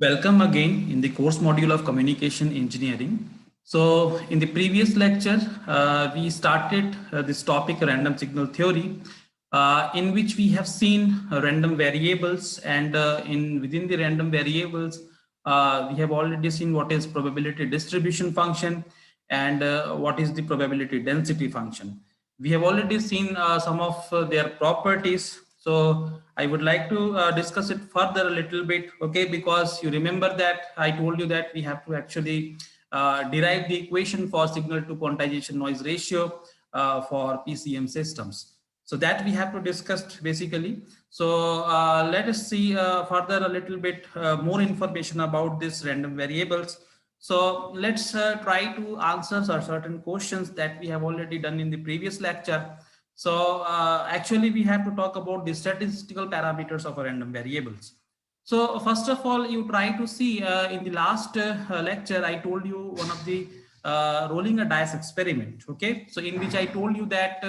Welcome again in the course module of communication engineering. So in the previous lecture, we started this topic random signal theory, in which we have seen random variables, and in within the random variables, we have already seen what is probability distribution function and what is the probability density function. We have already seen some of their properties. So I would like to discuss it further a little bit, okay? Because you remember that I told you that we have to actually derive the equation for signal to quantization noise ratio for PCM systems. So that we have to discuss basically. So let us see further a little bit more information about this random variables. So let's try to answer certain questions that we have already done in the previous lecture. So actually we have to talk about the statistical parameters of a random variables. So first of all, you try to see in the last lecture, I told you one of the rolling a dice experiment. Okay, so in which I told you that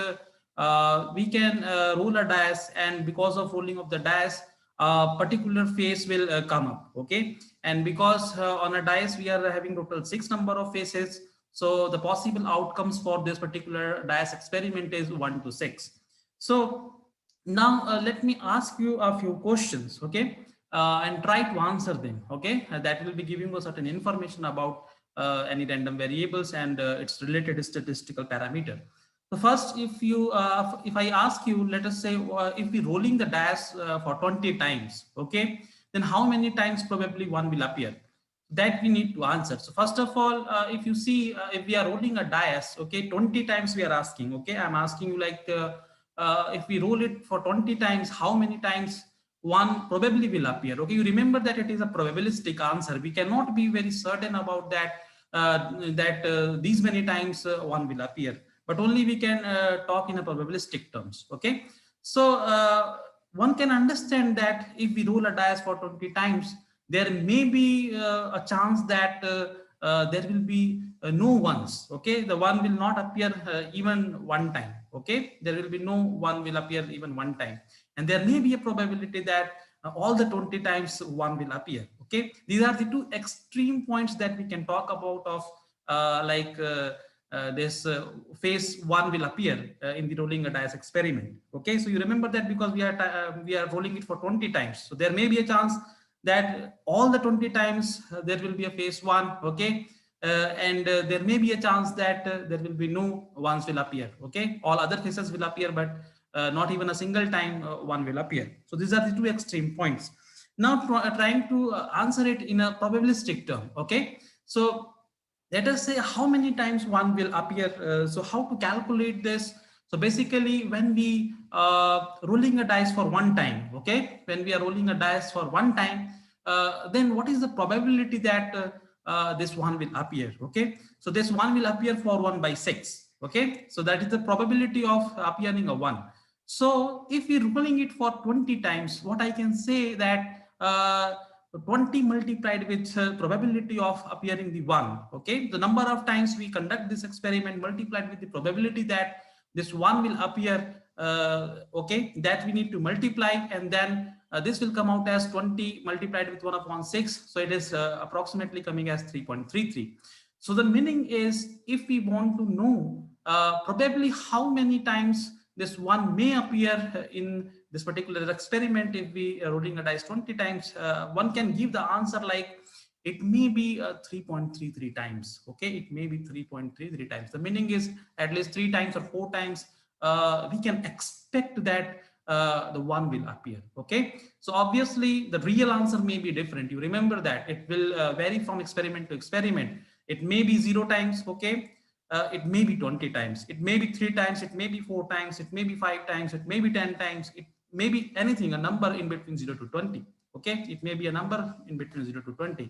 we can roll a dice, and because of rolling of the dice, a particular face will come up. Okay, and because on a dice we are having total 6 number of faces, so the possible outcomes for this particular dice experiment is 1 to 6. So now let me ask you a few questions, okay, and try to answer them. Okay, that will be giving you certain information about any random variables and its related statistical parameter. So first, if I ask you, let us say if we rolling the dice for 20 times, okay, then how many times probably one will appear? That we need to answer. So first of all, if you see, if we are rolling a dice, okay, 20 times we are asking, okay, I'm asking you like, if we roll it for 20 times, how many times one probably will appear? Okay, you remember that it is a probabilistic answer. We cannot be very certain about that, these many times one will appear, but only we can talk in a probabilistic terms. Okay, so one can understand that if we roll a dice for 20 times, there may be a chance that there will be no ones. Okay, the one will not appear even one time. Okay, there will be no one will appear even one time, and there may be a probability that all the 20 times one will appear. Okay, these are the two extreme points that we can talk about of this phase one will appear in the rolling a dice experiment. Okay, so you remember that because we are rolling it for 20 times, so there may be a chance that all the 20 times there will be a phase one. Okay, and there may be a chance that there will be no ones will appear. Okay, all other phases will appear, but not even a single time one will appear. So these are the two extreme points. Now trying to answer it in a probabilistic term. Okay, so let us say how many times one will appear. So how to calculate this? So basically when we rolling a dice for one time, okay, when we are rolling a dice for one time, then what is the probability that this one will appear? Okay, so this one will appear for 1 by 6. Okay, so that is the probability of appearing a one. So if we're rolling it for 20 times, what I can say that 20 multiplied with probability of appearing the one. Okay, the number of times we conduct this experiment multiplied with the probability that this one will appear, okay, that we need to multiply, and then this will come out as 20 multiplied with 1 upon 6. So it is approximately coming as 3.33. So the meaning is, if we want to know probably how many times this one may appear in this particular experiment, if we are rolling a dice 20 times, one can give the answer like it may be 3.33 times. Okay, it may be 3.33 times. The meaning is at least 3 times or 4 times we can expect that the one will appear. Okay, so obviously the real answer may be different. You remember that it will vary from experiment to experiment. It may be 0 times. Okay, it may be 20 times, it may be 3 times, it may be 4 times, it may be 5 times, it may be 10 times, it may be anything, a number in between 0 to 20. Okay, it may be a number in between 0 to 20.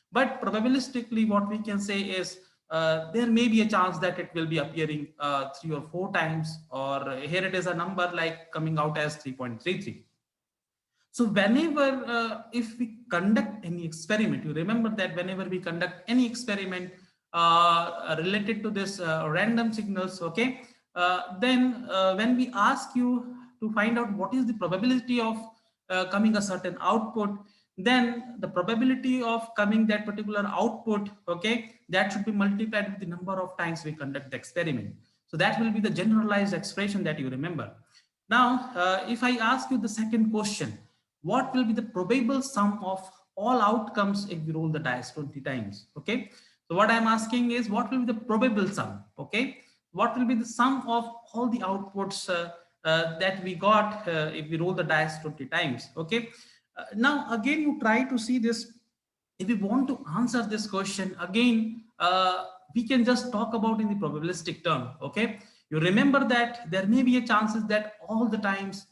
But probabilistically what we can say is there may be a chance that it will be appearing 3 or 4 times, or here it is a number like coming out as 3.33. So whenever if we conduct any experiment, you remember that whenever we conduct any experiment related to this random signals, okay, then when we ask you to find out what is the probability of coming a certain output, then the probability of coming that particular output, okay, that should be multiplied with the number of times we conduct the experiment. So that will be the generalized expression that you remember. Now, if I ask you the second question, what will be the probable sum of all outcomes if we roll the dice 20 times? Okay, so what I'm asking is what will be the probable sum? Okay, what will be the sum of all the outputs that we got if we roll the dice 20 times? Okay, now again, you try to see this. If we want to answer this question again, we can just talk about in the probabilistic term. Okay, you remember that there may be a chances that all the times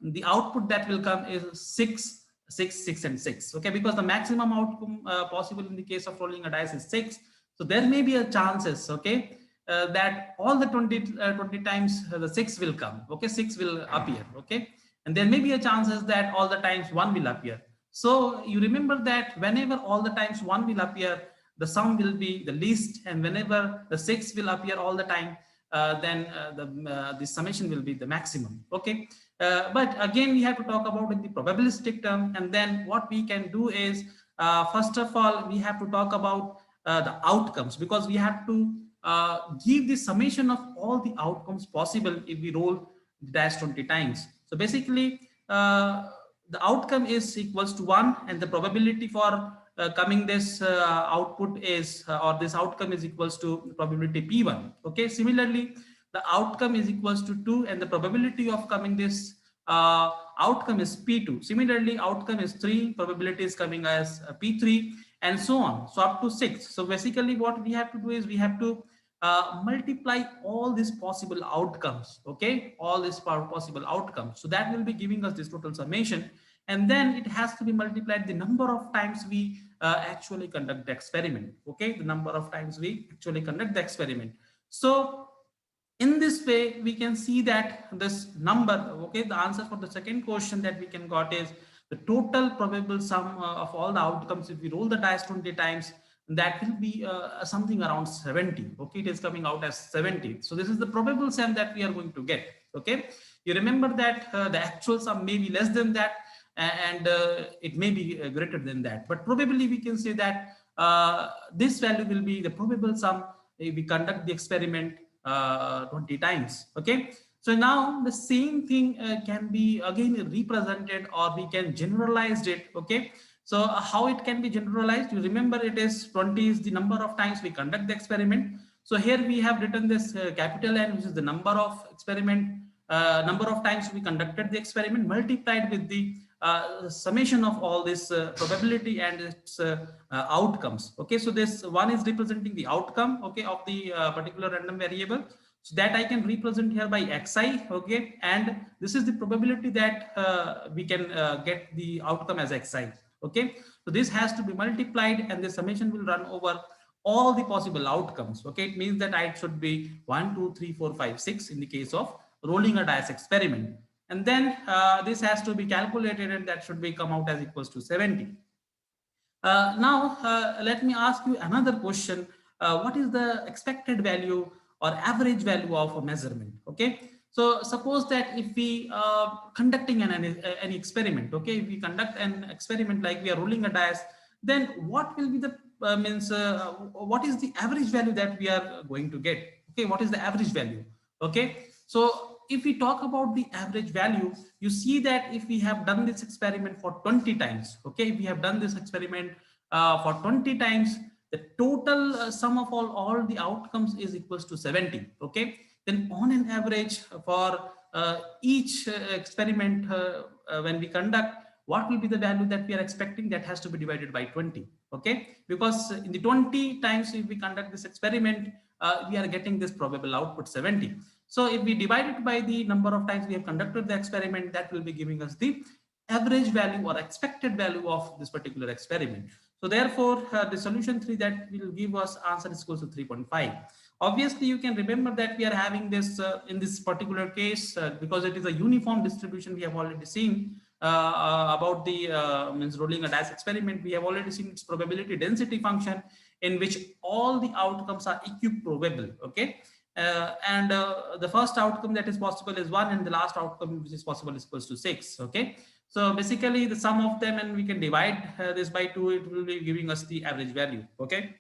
the output that will come is 6, 6, 6, and 6. Okay, because the maximum outcome possible in the case of rolling a dice is 6. So there may be a chances, okay, that all the 20 times the 6 will come. Okay, 6 will appear. Okay, and there may be a chances that all the times 1 will appear. So you remember that whenever all the times 1 will appear, the sum will be the least, and whenever the 6 will appear all the time, then the summation will be the maximum. Okay, but again we have to talk about in the probabilistic term, and then what we can do is first of all we have to talk about the outcomes, because we have to give the summation of all the outcomes possible if we roll the dice 20 times. So basically the outcome is equals to 1, and the probability for coming this output is or this outcome is equals to probability p1. Okay, similarly the outcome is equals to 2, and the probability of coming this outcome is p2. Similarly outcome is 3, probability is coming as p3, and so on, so up to 6. So basically what we have to do is we have to multiply all these possible outcomes. Okay, all these possible outcomes, so that will be giving us this total summation, and then it has to be multiplied the number of times we actually conduct the experiment. Okay, the number of times we actually conduct the experiment. So in this way we can see that this number, okay, the answer for the second question that we can got is the total probable sum of all the outcomes if we roll the dice 20 times, that will be something around 70. Okay, it is coming out as 70. So this is the probable sum that we are going to get. Okay, you remember that the actual sum may be less than that, and it may be greater than that, but probably we can say that this value will be the probable sum if we conduct the experiment 20 times. Okay, so now the same thing can be again represented, or we can generalize it. Okay, so how it can be generalized, you remember it is 20 is the number of times we conduct the experiment. So here we have written this capital N, which is the number of experiment, number of times we conducted the experiment multiplied with the summation of all this probability and its outcomes. Okay, so this one is representing the outcome, okay, of the particular random variable. So that I can represent here by xi. Okay, and this is the probability that we can get the outcome as xi. Okay, so this has to be multiplied, and the summation will run over all the possible outcomes. Okay, it means that it should be 1, 2, 3, 4, 5, 6 in the case of rolling a dice experiment, and then this has to be calculated, and that should be come out as equals to 70. Now let me ask you another question. What is the expected value or average value of a measurement? Okay, so suppose that if we conducting an experiment, okay, if we conduct an experiment like we are rolling a dice, then what will be the what is the average value that we are going to get? Okay, what is the average value? Okay, so if we talk about the average value, you see that if we have done this experiment for 20 times, okay, if we have done this experiment for 20 times, the total sum of all the outcomes is equals to 70. Okay, then on an average for each experiment when we conduct, what will be the value that we are expecting? That has to be divided by 20. Okay, because in the 20 times if we conduct this experiment, we are getting this probable output 70. So if we divide it by the number of times we have conducted the experiment, that will be giving us the average value or expected value of this particular experiment. So therefore the solution 3 that will give us answer is equal to 3.5. Obviously you can remember that we are having this in this particular case because it is a uniform distribution. We have already seen about the means rolling a dice experiment. We have already seen its probability density function in which all the outcomes are equiprobable. Okay, the first outcome that is possible is 1, and the last outcome which is possible is equals to 6. Okay, So basically the sum of them, and we can divide this by 2, it will be giving us the average value. Okay.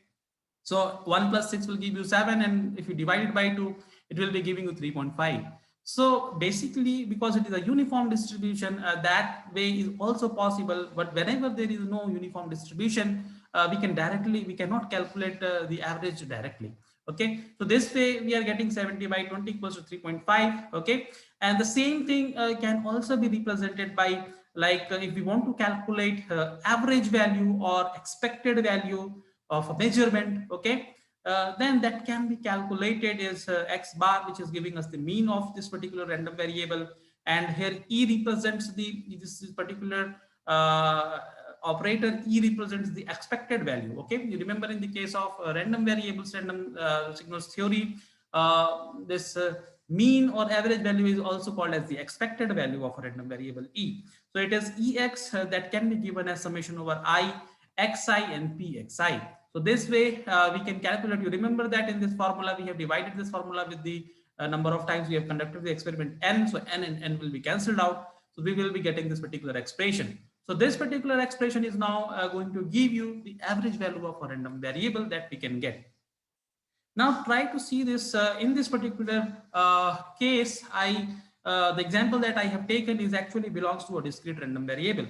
So 1 plus 6 will give you 7, and if you divide it by 2, it will be giving you 3.5. So basically, because it is a uniform distribution, that way is also possible. But whenever there is no uniform distribution, we cannot calculate the average directly. Okay, so this way we are getting 70 by 20 equals to 3.5. Okay, and the same thing can also be represented by, like, if we want to calculate average value or expected value of a measurement. Okay, then that can be calculated as x bar, which is giving us the mean of this particular random variable, and here e represents this particular operator. E represents the expected value. Okay, you remember in the case of random variables, random signals theory, this mean or average value is also called as the expected value of a random variable e. So it is ex that can be given as summation over I, xi and pxi. So this way we can calculate. You remember that in this formula we have divided this formula with the number of times we have conducted the experiment n. So n and n will be cancelled out. So we will be getting this particular expression. So this particular expression is now going to give you the average value of a random variable that we can get. Now try to see this in this particular case. The example that I have taken is actually belongs to a discrete random variable.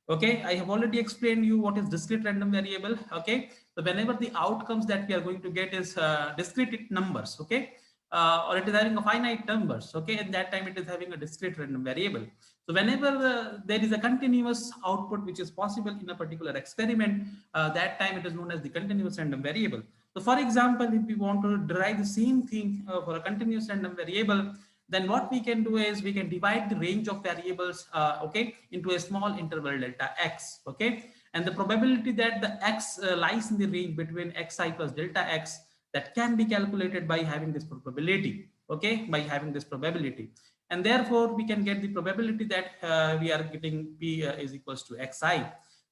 Okay, I have already explained you what is discrete random variable. Okay, so whenever the outcomes that we are going to get is discrete numbers, okay, or it is having a finite numbers, okay, and that time it is having a discrete random variable. So whenever there is a continuous output which is possible in a particular experiment, that time it is known as the continuous random variable. So for example, if we want to derive the same thing for a continuous random variable, then what we can do is we can divide the range of variables, okay, into a small interval delta x. Okay, and the probability that the x lies in the range between xi plus delta x, that can be calculated by having this probability. Okay, by having this probability, and therefore we can get the probability that we are getting p is equals to xi.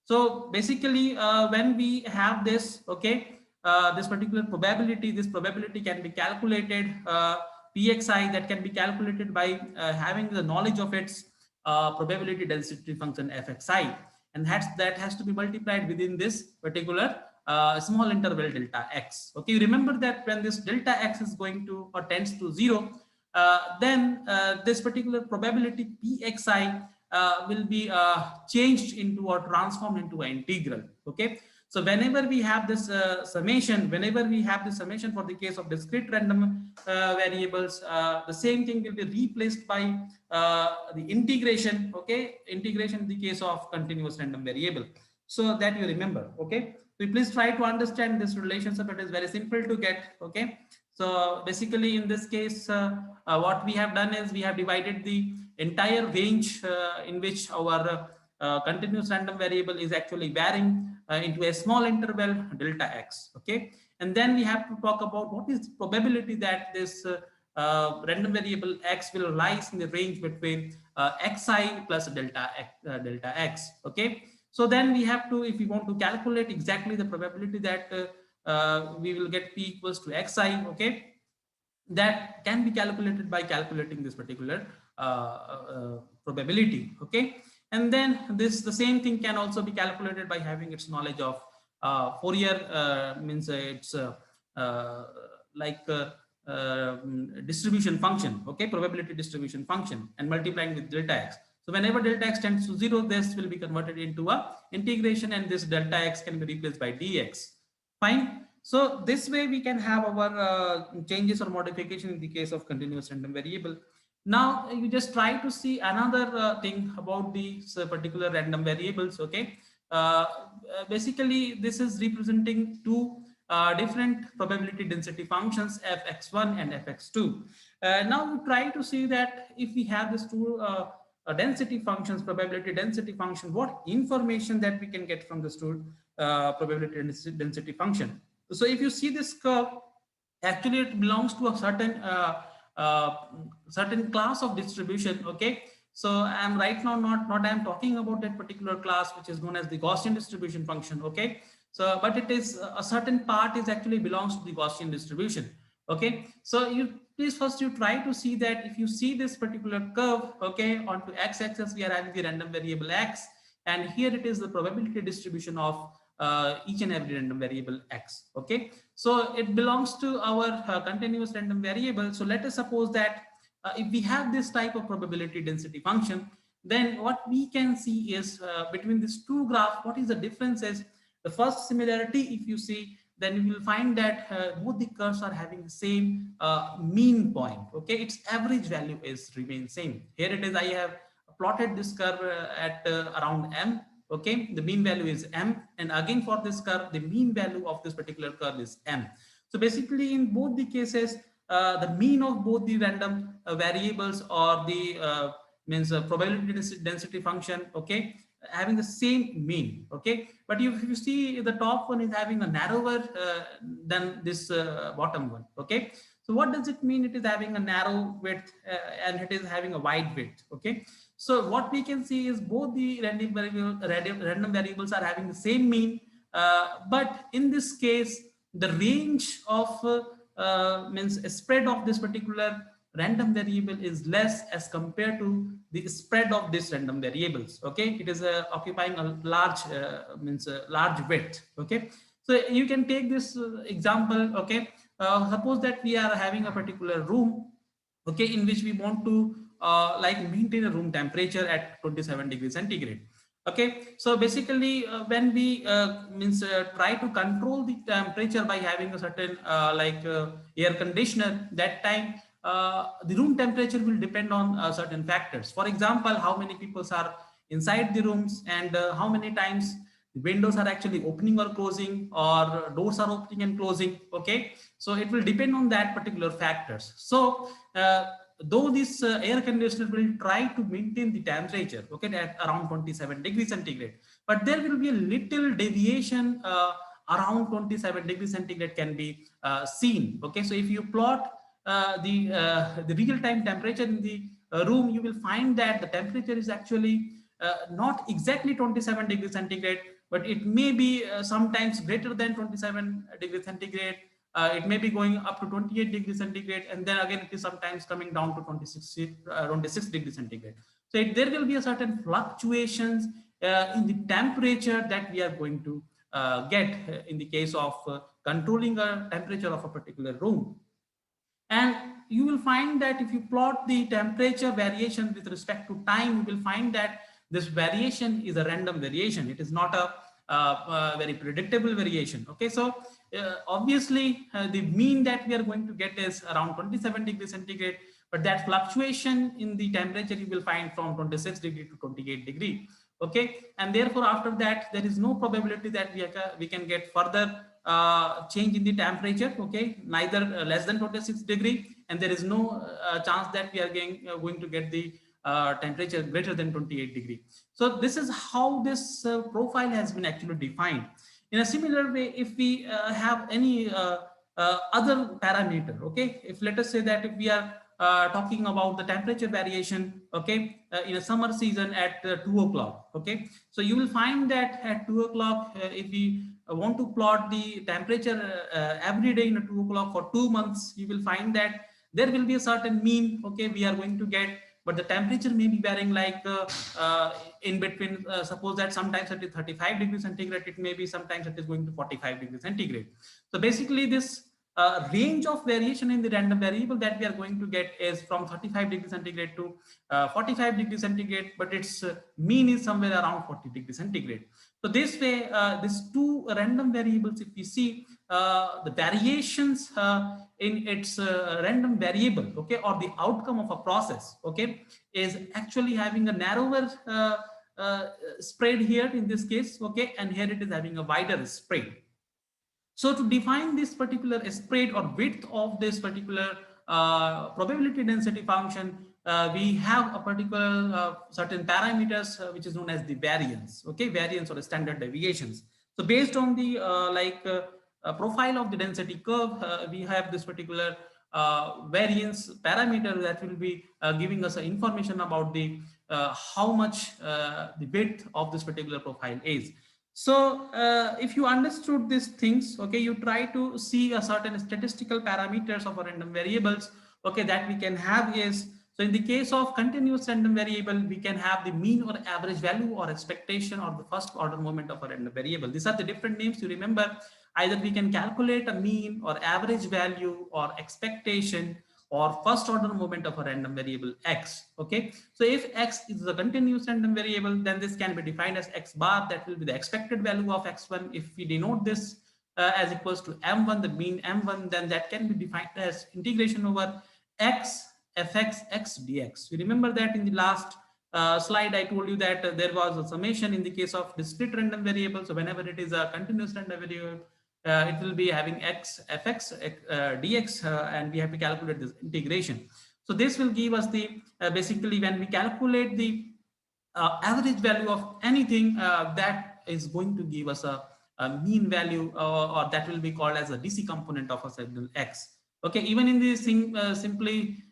So basically when we have this, okay, this particular probability, this probability can be calculated, pxi, that can be calculated by having the knowledge of its probability density function fxi, and that has to be multiplied within this particular small interval delta x. Okay, you remember that when this delta x is going to or tends to 0, then this particular probability pxi will be changed into or transformed into an integral. Okay, so whenever we have this summation, for the case of discrete random variables, the same thing will be replaced by the integration. Okay, integration in the case of continuous random variable, so that you remember. Okay, so please try to understand this relationship. It is very simple to get. Okay, so basically in this case what we have done is we have divided the entire range in which our continuous random variable is actually varying into a small interval delta x. Okay, and then we have to talk about what is the probability that this random variable x will lies in the range between xi plus delta x. Okay, so then we have to, if we want to calculate exactly the probability that we will get p equals to xi, okay, that can be calculated by calculating this particular probability. Okay, and then the same thing can also be calculated by having its knowledge of Fourier, means it's like distribution function. Okay, probability distribution function, and multiplying with delta x. So whenever delta x tends to 0, this will be converted into a integration, and this delta x can be replaced by dx. Fine. So this way we can have our changes or modification in the case of continuous random variable. Now you just try to see another thing about these particular random variables. Okay, basically this is representing two different probability density functions, fx1 and fx2. Now we try to see that if we have these two density functions, probability density function, what information that we can get from this two probability density function. So if you see this curve, actually it belongs to a certain class of distribution. Okay, so I am right now not I am talking about that particular class which is known as the Gaussian distribution function. Okay, so but it is a certain part is actually belongs to the Gaussian distribution. Okay, so you please first you try to see that if you see this particular curve, okay, onto x-axis we are having the random variable x, and here it is the probability distribution of each and every random variable x. Okay, so it belongs to our continuous random variable. So let us suppose that if we have this type of probability density function, then what we can see is between these two graphs, what is the difference is the first similarity. If you see, then you will find that both the curves are having the same mean point. Okay, its average value is remain same. Here it is, I have plotted this curve at around m. Okay, the mean value is m, and again for this curve the mean value of this particular curve is m. So basically in both the cases the mean of both the random variables or the means probability density function, okay, having the same mean. Okay, but if you see the top one is having a narrower than this bottom one. Okay, so what does it mean? It is having a narrow width and it is having a wide width. Okay, so what we can see is both the random variables are having the same mean, but in this case the range of means a spread of this particular random variable is less as compared to the spread of this random variables. Okay, it is occupying a large means a large width. Okay, so you can take this example. Okay, suppose that we are having a particular room, okay, in which we want to like maintain a room temperature at 27 degrees centigrade. Okay, so basically when we means try to control the temperature by having a certain air conditioner, that time the room temperature will depend on certain factors. For example, how many people are inside the rooms, and how many times the windows are actually opening or closing, or doors are opening and closing. Okay, so it will depend on that particular factors. So though this air conditioner will try to maintain the temperature, okay, at around 27 degrees centigrade, but there will be a little deviation around 27 degrees centigrade can be seen. Okay, so if you plot the real-time temperature in the room, you will find that the temperature is actually not exactly 27 degrees centigrade, but it may be sometimes greater than 27 degrees centigrade. It may be going up to 28 degrees centigrade, and then again it is sometimes coming down to 26 degrees centigrade. So there will be a certain fluctuations in the temperature that we are going to get in the case of controlling a temperature of a particular room. And you will find that if you plot the temperature variation with respect to time, you will find that this variation is a random variation. It is not a very predictable variation. Okay, so obviously the mean that we are going to get is around 27 degrees centigrade, but that fluctuation in the temperature you will find from 26 degree to 28 degree. Okay, and therefore after that there is no probability that we can get further change in the temperature. Okay, neither less than 26 degree, and there is no chance that we are going to get the temperature greater than 28 degree. So this is how this profile has been actually defined. In a similar way, if we have any other parameter, okay, if let us say that if we are talking about the temperature variation, okay, in a summer season at 2 o'clock. Okay, so you will find that at 2 o'clock, if we want to plot the temperature every day in a 2 o'clock for 2 months, you will find that there will be a certain mean. Okay, we are going to get, but the temperature may be varying like in between. Suppose that sometimes it is 35 degrees centigrade, it may be sometimes it is going to 45 degrees centigrade. So basically this range of variation in the random variable that we are going to get is from 35 degrees centigrade to 45 degrees centigrade, but its mean is somewhere around 40 degrees centigrade. So this way, these two random variables, if we see the variations in its random variable, okay, or the outcome of a process, okay, is actually having a narrower spread here in this case, okay, and here it is having a wider spread. So to define this particular spread or width of this particular probability density function, we have a particular certain parameters which is known as the variance, okay, variance or standard deviations. So based on the profile of the density curve, we have this particular variance parameter that will be giving us information about the how much the width of this particular profile is. So if you understood these things, okay, you try to see a certain statistical parameters of a random variables okay, that we can have is, so in the case of continuous random variable, we can have the mean or average value or expectation or the first order moment of a random variable. These are the different names you remember. Either we can calculate a mean or average value or expectation or first order moment of a random variable x. Okay, so if x is a continuous random variable, then this can be defined as x bar, that will be the expected value of x1. If we denote this as equals to m1, the mean m1, then that can be defined as integration over x fx x dx. You remember that in the last slide I told you that there was a summation in the case of discrete random variable. So whenever it is a continuous random variable, it will be having x fx dx, and we have to calculate this integration. So this will give us the basically when we calculate the average value of anything, that is going to give us a mean value, or that will be called as a DC component of a signal x. Okay, even in this thing, simply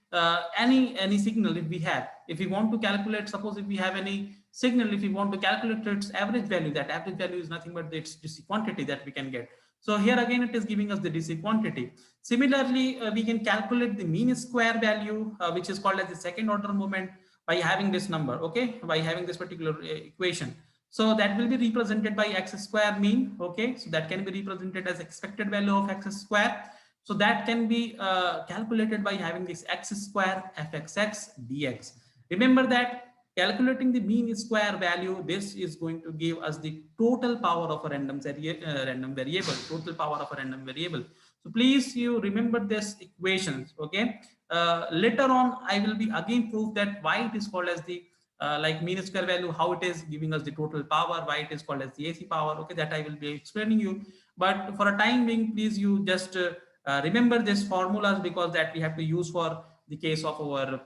any signal, if we want to calculate, suppose if we have any signal, if we want to calculate its average value, that average value is nothing but its DC quantity that we can get. So here again it is giving us the DC quantity. Similarly, we can calculate the mean square value, which is called as the second order moment, by having this number, okay, by having this particular equation. So that will be represented by x square mean, okay, so that can be represented as expected value of x square. So that can be calculated by having this x square fxx dx. Remember that calculating the mean square value, this is going to give us the total power of a random variable, total power of a random variable. So please you remember this equations, okay. Later on I will be again prove that why it is called as the like mean square value, how it is giving us the total power, why it is called as the AC power, okay, that I will be explaining you. But for a time being, please you just remember this formulas, because that we have to use for the case of our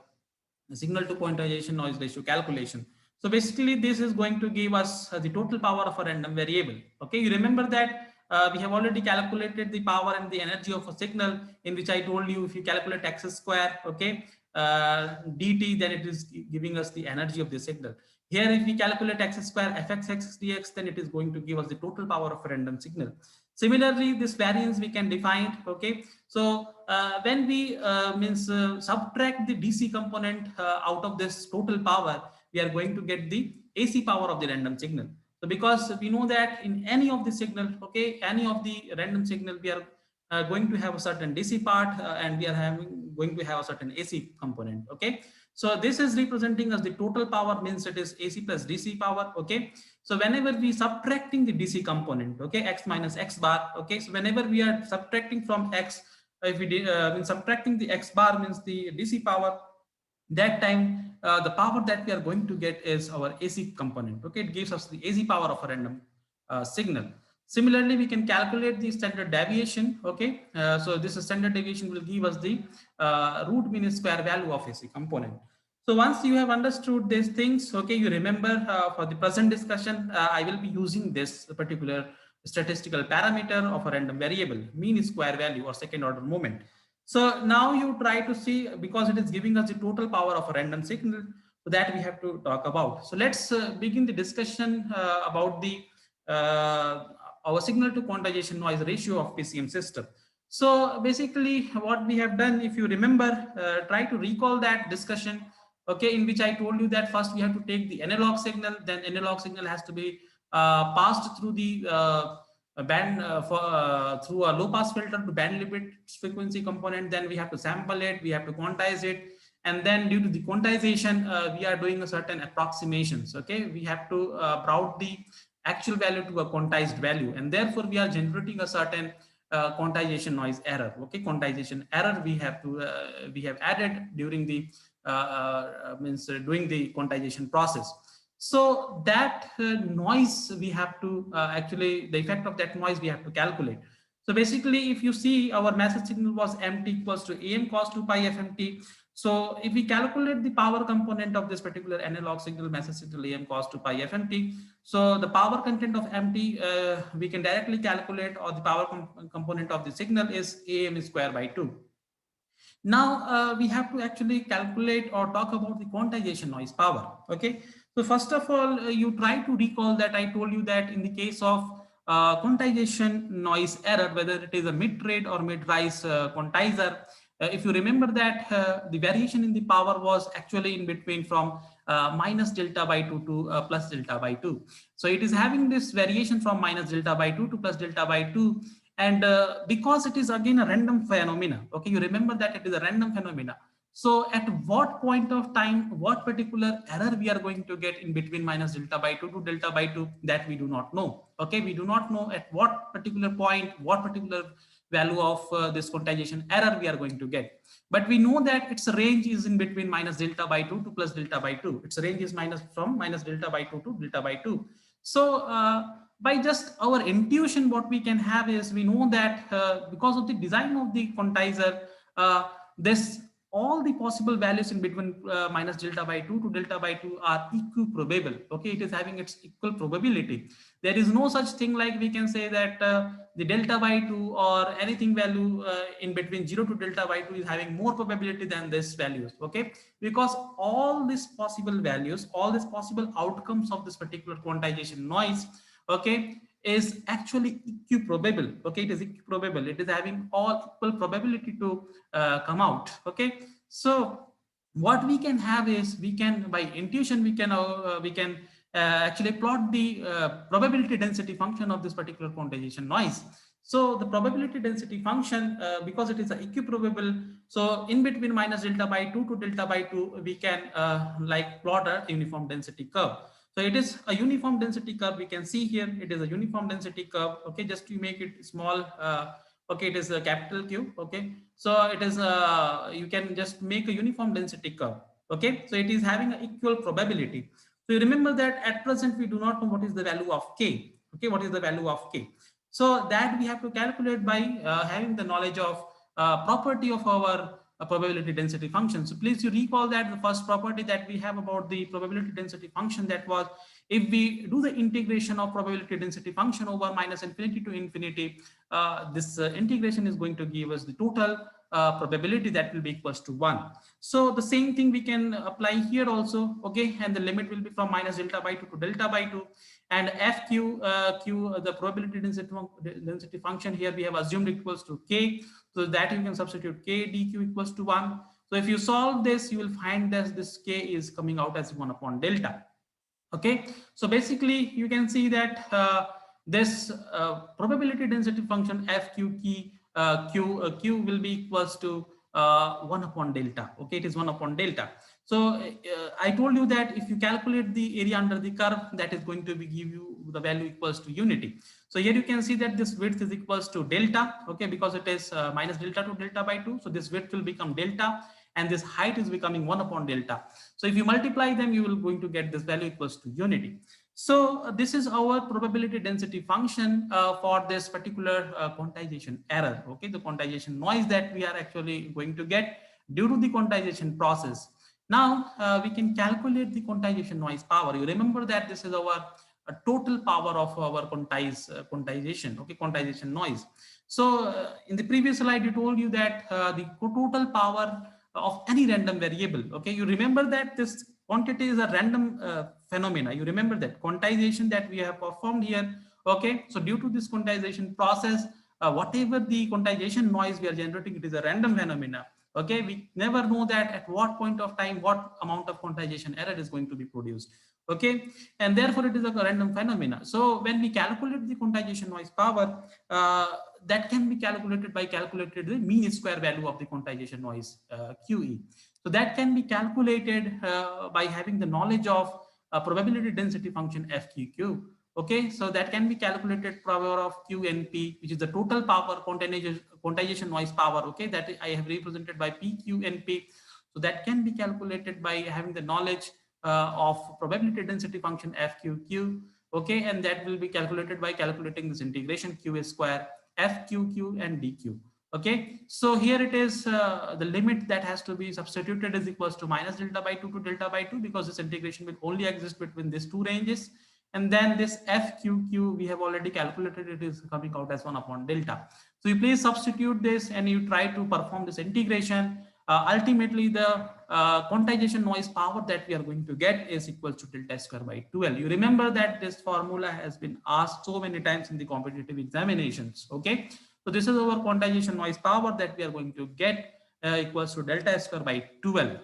signal to quantization noise ratio calculation. So basically this is going to give us the total power of a random variable. Okay, you remember that we have already calculated the power and the energy of a signal, in which I told you if you calculate x square, okay, dt, then it is giving us the energy of the signal. Here if we calculate x square fxx dx, then it is going to give us the total power of a random signal. Similarly, this variance we can define, okay. So when we subtract the DC component out of this total power, we are going to get the AC power of the random signal. So because we know that in any of the signal, okay, any of the random signal, we are going to have a certain DC part, and we are going to have a certain AC component, okay. So this is representing as the total power, means it is AC plus DC power, okay. So whenever we subtracting the DC component, okay, x minus x bar, okay, so whenever we are subtracting from x, if we when subtracting the x bar means the DC power, that time the power that we are going to get is our AC component, okay. It gives us the AC power of a random signal. Similarly, we can calculate the standard deviation, okay. So this standard deviation will give us the root mean square value of AC component. So once you have understood these things, okay, you remember for the present discussion, I will be using this particular statistical parameter of a random variable, mean square value or second order moment. So now you try to see, because it is giving us the total power of a random signal, so that we have to talk about. So let's begin the discussion about the our signal to quantization noise ratio of PCM system. So basically what we have done, if you remember, try to recall that discussion, okay, in which I told you that first we have to take the analog signal, then analog signal has to be passed through the band through a low pass filter to band limit frequency component, then we have to sample it, we have to quantize it, and then due to the quantization we are doing a certain approximations, okay. We have to route the actual value to a quantized value, and therefore we are generating a certain quantization noise error, okay. Quantization error we have added during the doing the quantization process. So that noise we have to actually, the effect of that noise we have to calculate. So basically if you see, our message signal was mt equals to am cos 2 pi fmt. So if we calculate the power component of this particular analog signal, message signal am cos 2 pi fmt, so the power content of mt we can directly calculate, or the power component of the signal is am square by 2. Now we have to actually calculate or talk about the quantization noise power, okay. So first of all, you try to recall that I told you that in the case of quantization noise error, whether it is a mid-rate or mid-rise quantizer, if you remember that the variation in the power was actually in between from minus delta by 2 to plus delta by 2. So it is having this variation from minus delta by 2 to plus delta by 2. And because it is again a random phenomena, okay, you remember that it is a random phenomena. So at what point of time, what particular error we are going to get in between minus delta by 2 to delta by 2, that we do not know. Okay, we do not know at what particular point, what particular value of this quantization error we are going to get. But we know that its range is in between minus delta by 2 to plus delta by 2. Its range is from minus delta by 2 to delta by 2. So by just our intuition, what we can have is we know that because of the design of the quantizer, this all the possible values in between minus delta by 2 to delta by 2 are equiprobable. Okay, it is having its equal probability. There is no such thing like we can say that the delta by 2 or anything value in between 0 to delta by 2 is having more probability than this values. Okay, because all these possible values, all these possible outcomes of this particular quantization noise, okay, is actually equiprobable. Okay, it is equiprobable. It is having all equal probability to come out. Okay, so what we can have is we can by intuition we can actually plot the probability density function of this particular quantization noise. So the probability density function, because it is equiprobable, so in between minus delta by 2 to delta by 2, we can like plot a uniform density curve. So it is a uniform density curve. We can see here it is a uniform density curve. Okay, just to make it small. Okay, it is a capital Q. Okay, so it is you can just make a uniform density curve. Okay, so it is having an equal probability. So you remember that at present we do not know what is the value of K. Okay, what is the value of K? So that we have to calculate by having the knowledge of property of our probability density function. So please you recall that the first property that we have about the probability density function, that was if we do the integration of probability density function over minus infinity to infinity, this integration is going to give us the total probability that will be equals to 1. So the same thing we can apply here also. Okay, and the limit will be from minus delta by 2 to delta by 2. And fq the probability density function here we have assumed equals to k, so that you can substitute k dq equals to 1. So if you solve this, you will find that this k is coming out as 1 upon delta. Okay, so basically you can see that this probability density function fq q will be equals to 1 upon delta. Okay, it is 1 upon delta. So I told you that if you calculate the area under the curve, that is going to be give you the value equals to unity. So here you can see that this width is equals to delta. Okay, because it is minus delta to delta by 2. So this width will become delta, and this height is becoming 1 upon delta. So if you multiply them, you will going to get this value equals to unity. So this is our probability density function for this particular quantization error. Okay, the quantization noise that we are actually going to get due to the quantization process. Now we can calculate the quantization noise power. You remember that this is our total power of our quantization. Okay, quantization noise. So in the previous slide, you told you that the total power of any random variable. Okay, you remember that this quantity is a random phenomena. You remember that quantization that we have performed here. Okay, so due to this quantization process, whatever the quantization noise we are generating, it is a random phenomena. Okay, we never know that at what point of time what amount of quantization error is going to be produced. Okay, and therefore it is a random phenomena. So when we calculate the quantization noise power, that can be calculated by calculated the mean square value of the quantization noise QE. So that can be calculated by having the knowledge of probability density function FQQ. Okay, so that can be calculated power of QNP, which is the total power quantization noise power. Okay, that I have represented by PQNP. So that can be calculated by having the knowledge of probability density function FQQ. Okay, and that will be calculated by calculating this integration QA square FQQ and DQ. Okay, so here it is the limit that has to be substituted is equals to minus delta by 2 to delta by 2, because this integration will only exist between these two ranges. And then this FQQ we have already calculated, it is coming out as 1 upon delta. So you please substitute this and you try to perform this integration. Ultimately the quantization noise power that we are going to get is equal to delta square by 12. You remember that this formula has been asked so many times in the competitive examinations. Okay, so this is our quantization noise power that we are going to get equals to delta square by 12.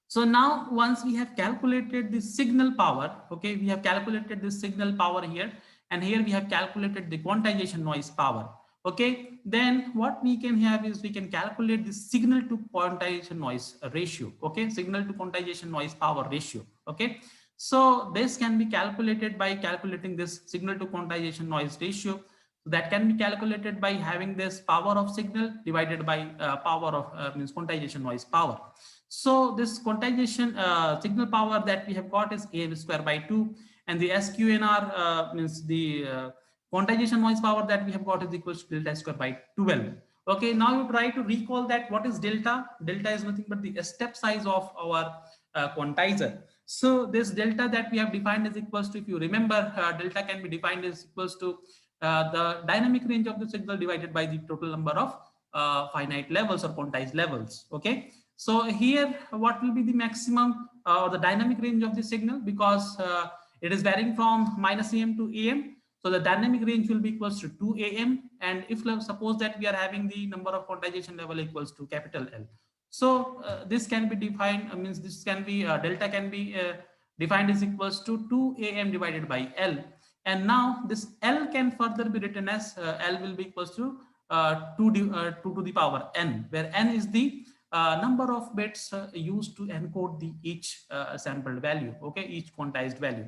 So now once we have calculated the signal power, okay, we have calculated the signal power here, and here we have calculated the quantization noise power. Okay, then what we can have is we can calculate the signal to quantization noise ratio. Okay, signal to quantization noise power ratio. Okay, so this can be calculated by calculating this signal to quantization noise ratio. That can be calculated by having this power of signal divided by power of means quantization noise power. So this quantization signal power that we have got is AM square by 2, and the SQNR means the quantization noise power that we have got is equal to delta square by 12. Okay, now you try to recall that what is delta. Delta is nothing but the step size of our quantizer. So this delta that we have defined is equals to, if you remember, delta can be defined as equals to the dynamic range of the signal divided by the total number of finite levels or quantized levels. Okay, so here what will be the maximum or the dynamic range of the signal, because it is varying from minus AM to AM. So the dynamic range will be equals to 2 AM, and if suppose that we are having the number of quantization level equals to capital L. So this can be defined, means this can be delta can be defined as equals to 2 AM divided by L. And now this L can further be written as L will be equals to 2 to the power n, where n is the number of bits used to encode the each sampled value, okay, each quantized value.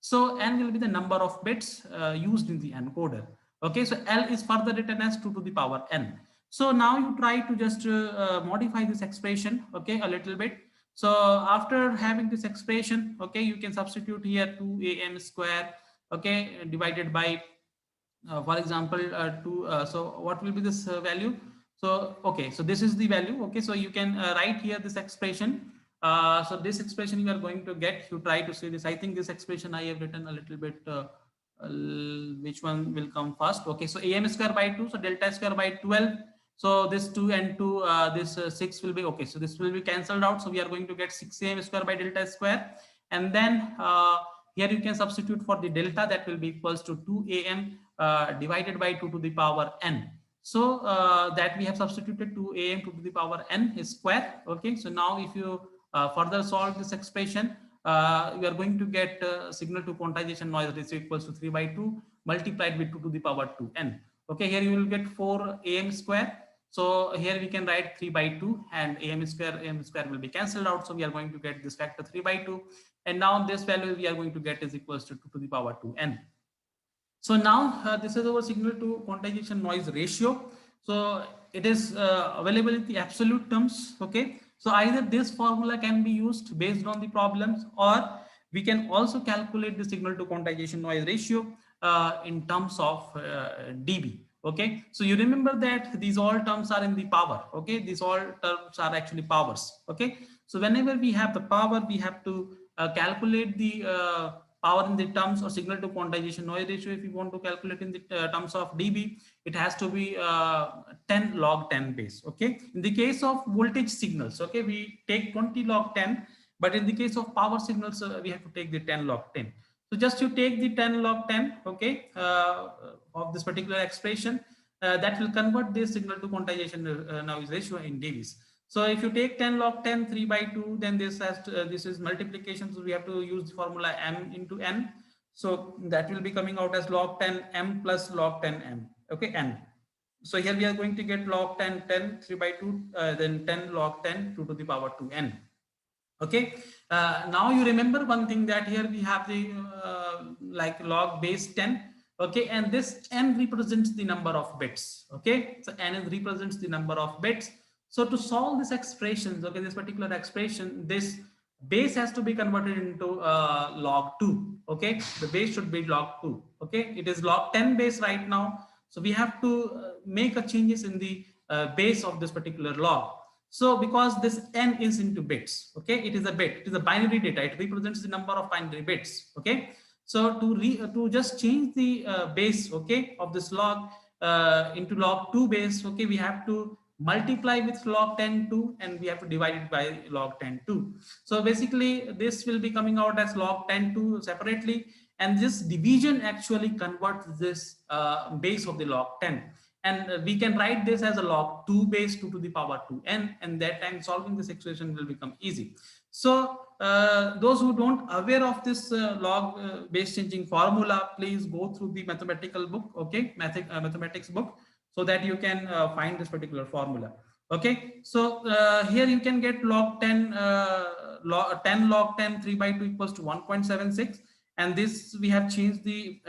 So n will be the number of bits used in the encoder. Okay, so L is further written as 2 to the power n. So now you try to just modify this expression, okay, a little bit. So after having this expression, okay, you can substitute here 2 AM square, okay, divided by for example 2. So what will be this value? So okay, so this is the value. Okay, so you can write here this expression. So this expression you are going to get, you try to see this. I think this expression I have written a little bit which one will come first. Okay, so AM square by 2, so delta square by 12. So this 2 and 2, this 6 will be okay, so this will be cancelled out. So we are going to get 6 AM square by delta square, and then here you can substitute for the delta, that will be equals to 2 AM divided by 2 to the power n. So that we have substituted 2 AM 2 to the power n is square. Okay, so now if you further solve this expression, you are going to get signal to quantization noise ratio equals to 3 by 2 multiplied with 2 to the power 2n. Okay, here you will get 4 AM square. So here we can write 3 by 2, and AM square will be cancelled out. So we are going to get this factor 3 by 2. And now this value we are going to get is equals to 2 to the power 2n. So now this is our signal to quantization noise ratio. So it is available in the absolute terms. Okay, so either this formula can be used based on the problems, or we can also calculate the signal to quantization noise ratio in terms of dB. Okay, so you remember that these all terms are in the power. Okay, these all terms are actually powers. Okay, so whenever we have the power, we have to calculate the power in the terms of signal to quantization noise ratio. If you want to calculate in the terms of dB, it has to be 10 log 10 base. Okay, in the case of voltage signals, okay, we take 20 log 10, but in the case of power signals, we have to take the 10 log 10. So just you take the 10 log 10, okay, of this particular expression, that will convert this signal to quantization noise ratio in dBs. So if you take 10 log 10 3 by 2, then this has to, this is multiplication, so we have to use the formula m into n. So that will be coming out as log 10 m plus log 10 m. Okay, n. So here we are going to get log 10 10 3 by 2, then 10 log 10 2 to the power 2n. Okay, now you remember one thing, that here we have the like log base 10. Okay, and this n represents the number of bits. Okay, so n represents the number of bits. So to solve this expression, okay, this particular expression, this base has to be converted into log 2. Okay, the base should be log 2. Okay, it is log 10 base right now. So we have to make a changes in the base of this particular log. So because this n is into bits, okay, it is a bit, it is a binary data, it represents the number of binary bits. Okay, so to just change the base, okay, of this log into log 2 base, okay, we have to multiply with log 10 2, and we have to divide it by log 10 2. So basically this will be coming out as log 10 2 separately, and this division actually converts this base of the log 10. and we can write this as a log 2 base 2 to the power 2n, and that time solving this expression will become easy. So those who don't aware of this log base changing formula, please go through the mathematical book, okay, mathematics book, so that you can find this particular formula. Okay, so here you can get log 10 10 log 10 3 by 2 equals to 1.76, and this we have changed the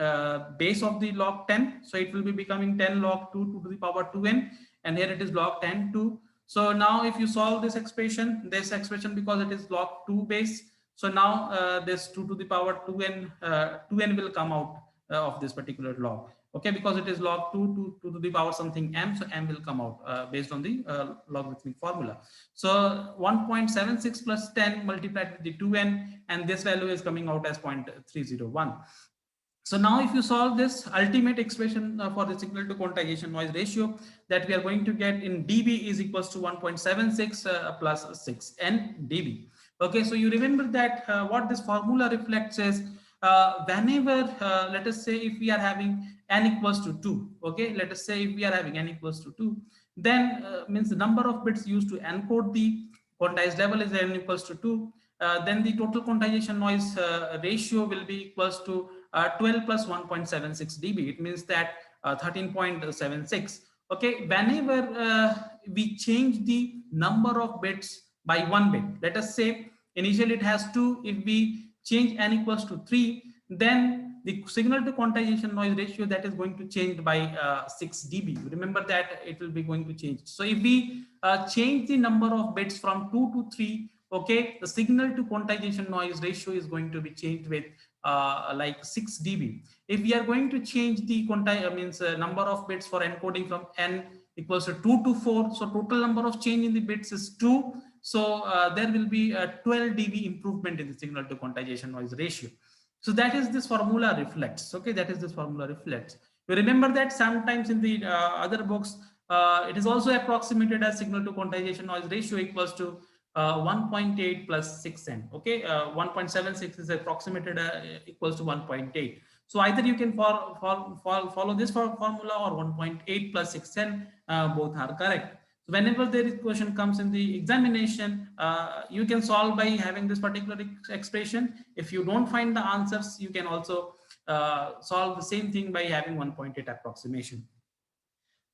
base of the log 10, so it will be becoming 10 log 2 to the power 2n, and here it is log 10 2. So now if you solve this expression because it is log 2 base, so now this 2 to the power 2n 2n will come out of this particular log, okay, because it is log 2 to the power something m, so m will come out based on the logarithmic formula. So 1.76 plus 10 multiplied with the 2n, and this value is coming out as 0.301. So now if you solve this ultimate expression for the signal to quantization noise ratio, that we are going to get in dB is equals to 1.76 plus 6n dB. Okay, so you remember that what this formula reflects is whenever, let us say if we are having n equals to 2, okay, let us say if we are having n equals to 2, then means the number of bits used to encode the quantized level is n equals to 2, then the total quantization noise ratio will be equals to 12 plus 1.76 dB. It means that 13.76. Okay, whenever we change the number of bits by 1 bit, let us say initially it has 2, if we change n equals to 3, then the signal to quantization noise ratio that is going to change by 6 dB. Remember that it will be going to change. So if we change the number of bits from 2 to 3, okay, the signal to quantization noise ratio is going to be changed with like 6 dB. If we are going to change the number of bits for encoding from n equals to 2 to 4, so total number of change in the bits is 2. So there will be a 12 dB improvement in the signal to quantization noise ratio. So that is this formula reflects. Okay, that is this formula reflects. You remember that sometimes in the other books, it is also approximated as signal to quantization noise ratio equals to 1.8 plus 6n. Okay, 1.76 is approximated equals to 1.8. So either you can follow this formula, or 1.8 plus 6n, both are correct. So whenever there is question comes in the examination, you can solve by having this particular expression. If you don't find the answers, you can also solve the same thing by having 1.8 approximation.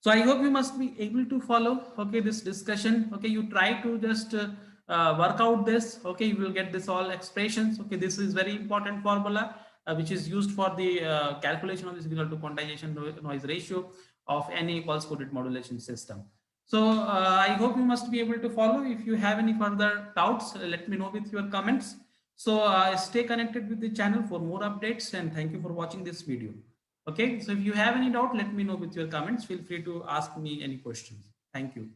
So I hope you must be able to follow, okay, this discussion. Okay, you try to just work out this. Okay, you will get this all expressions. Okay, this is very important formula which is used for the calculation of the signal to quantization noise ratio of any pulse coded modulation system. So I hope you must be able to follow. If you have any further doubts, let me know with your comments. So stay connected with the channel for more updates, and thank you for watching this video. Okay, so if you have any doubt, let me know with your comments. Feel free to ask me any questions. Thank you.